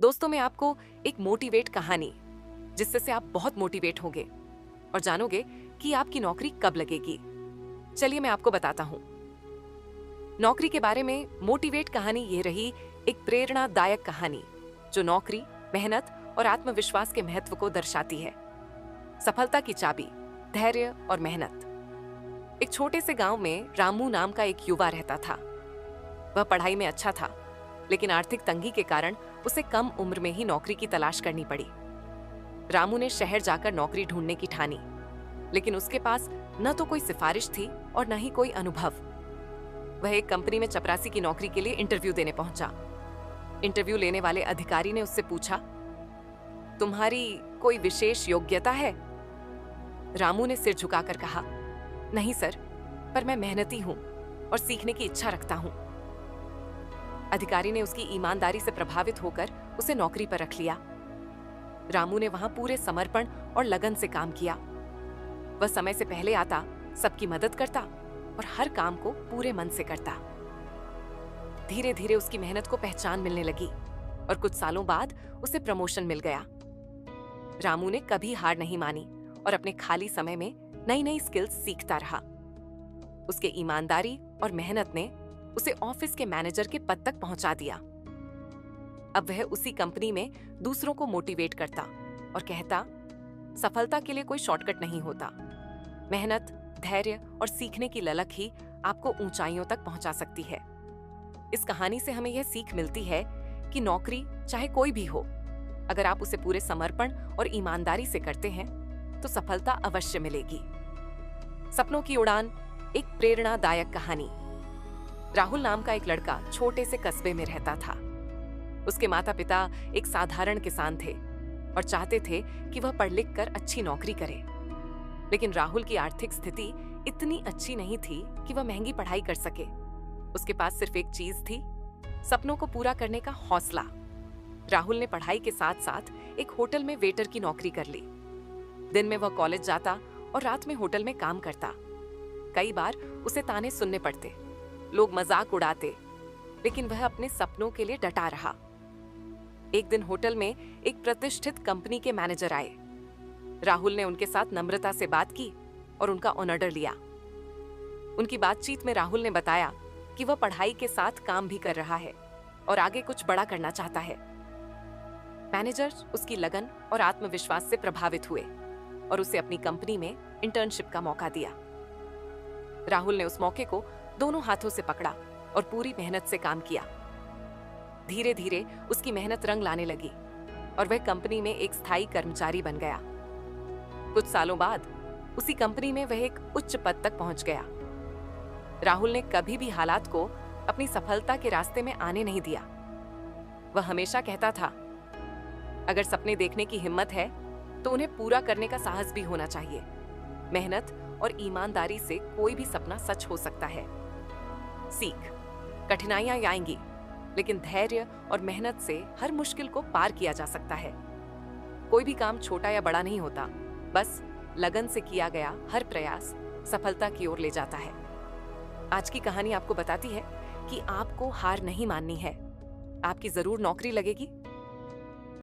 दोस्तों, मैं आपको एक मोटिवेट कहानी जिससे से आप बहुत मोटिवेट होंगे और जानोगे कि आपकी नौकरी कब लगेगी। चलिए मैं आपको बताता हूं। नौकरी के बारे में मोटिवेट कहानी ये रही, एक प्रेरणादायक कहानी जो नौकरी, मेहनत और आत्मविश्वास के महत्व को दर्शाती है। सफलता की चाबी, धैर्य और मेहनत। एक छोटे से गांव में रामू नाम का एक युवा रहता था। वह पढ़ाई में अच्छा था, लेकिन आर्थिक तंगी के कारण उसे कम उम्र में ही नौकरी की तलाश करनी पड़ी। रामू ने शहर जाकर नौकरी ढूंढने की ठानी, लेकिन उसके पास न तो कोई सिफारिश थी और न ही कोई अनुभव। वह एक कंपनी में चपरासी की नौकरी के लिए इंटरव्यू देने पहुंचा। इंटरव्यू लेने वाले अधिकारी ने उससे पूछा, तुम्हारी कोई विशेष योग्यता है? रामू ने सिर झुकाकर कहा, नहीं सर, पर मैं मेहनती हूं और सीखने की इच्छा रखता हूं। अधिकारी ने उसकी ईमानदारी से प्रभावित होकर उसे नौकरी पर रख लिया। रामू ने वहां पूरे समर्पण और लगन से काम किया। वह समय से पहले आता, सबकी मदद करता और हर काम को पूरे मन से करता। धीरे धीरे उसकी मेहनत को पहचान मिलने लगी और कुछ सालों बाद उसे प्रमोशन मिल गया। रामू ने कभी हार नहीं मानी और अपने खाली समय में नई नई स्किल्स सीखता रहा। उसके ईमानदारी और मेहनत ने उसे ऑफिस के मैनेजर के पद तक पहुंचा दिया। अब वह उसी कंपनी में दूसरों को मोटिवेट करता और कहता, सफलता के लिए कोई शॉर्टकट नहीं होता। मेहनत, धैर्य और सीखने की ललक ही आपको ऊंचाइयों तक पहुंचा सकती है। इस कहानी से हमें यह सीख मिलती है कि नौकरी चाहे कोई भी हो, अगर आप उसे पूरे समर्पण और ईमानदारी से करते हैं तो सफलता अवश्य मिलेगी। सपनों की उड़ान, एक प्रेरणादायक कहानी। राहुल नाम का एक लड़का छोटे से कस्बे में रहता था। उसके माता पिता एक साधारण किसान थे और चाहते थे कि वह पढ़ लिख कर अच्छी नौकरी करे। लेकिन राहुल की आर्थिक स्थिति इतनी अच्छी नहीं थी कि वह महंगी पढ़ाई कर सके। उसके पास सिर्फ एक चीज थी, सपनों को पूरा करने का हौसला। राहुल ने पढ़ाई के साथ साथ एक होटल में वेटर की नौकरी कर ली। दिन में वह कॉलेज जाता और रात में होटल में काम करता। कई बार उसे ताने सुनने पड़ते, लोग मजाक उड़ाते, लेकिन वह अपने सपनों के लिए डटा रहा। एक दिन होटल में एक प्रतिष्ठित कंपनी के मैनेजर आए। राहुल ने उनके साथ नम्रता से बात की और उनका ऑर्डर लिया। उनकी बातचीत में राहुल ने बताया कि वह पढ़ाई के साथ काम भी कर रहा है और आगे कुछ बड़ा करना चाहता है। मैनेजर उसकी लगन और आत्मविश्वास से प्रभावित हुए और उसे अपनी कंपनी में इंटर्नशिप का मौका दिया। राहुल ने उस मौके को दोनों हाथों से पकड़ा और पूरी मेहनत से काम किया। धीरे धीरे उसकी मेहनत रंग लाने लगी और वह कंपनी में एक स्थायी कर्मचारी बन गया। कुछ सालों बाद उसी कंपनी में वह एक उच्च पद तक पहुंच गया। राहुल ने कभी भी हालात को अपनी सफलता के रास्ते में आने नहीं दिया। वह हमेशा कहता था, अगर सपने देखने की हिम्मत है तो उन्हें पूरा करने का साहस भी होना चाहिए। मेहनत और ईमानदारी से कोई भी सपना सच हो सकता है। सीख, कठिनाइयां आएंगी, लेकिन धैर्य और मेहनत से हर मुश्किल को पार किया जा सकता है। कोई भी काम छोटा या बड़ा नहीं होता, बस लगन से किया गया हर प्रयास सफलता की ओर ले जाता है। आज की कहानी आपको बताती है कि आपको हार नहीं माननी है। आपकी जरूर नौकरी लगेगी,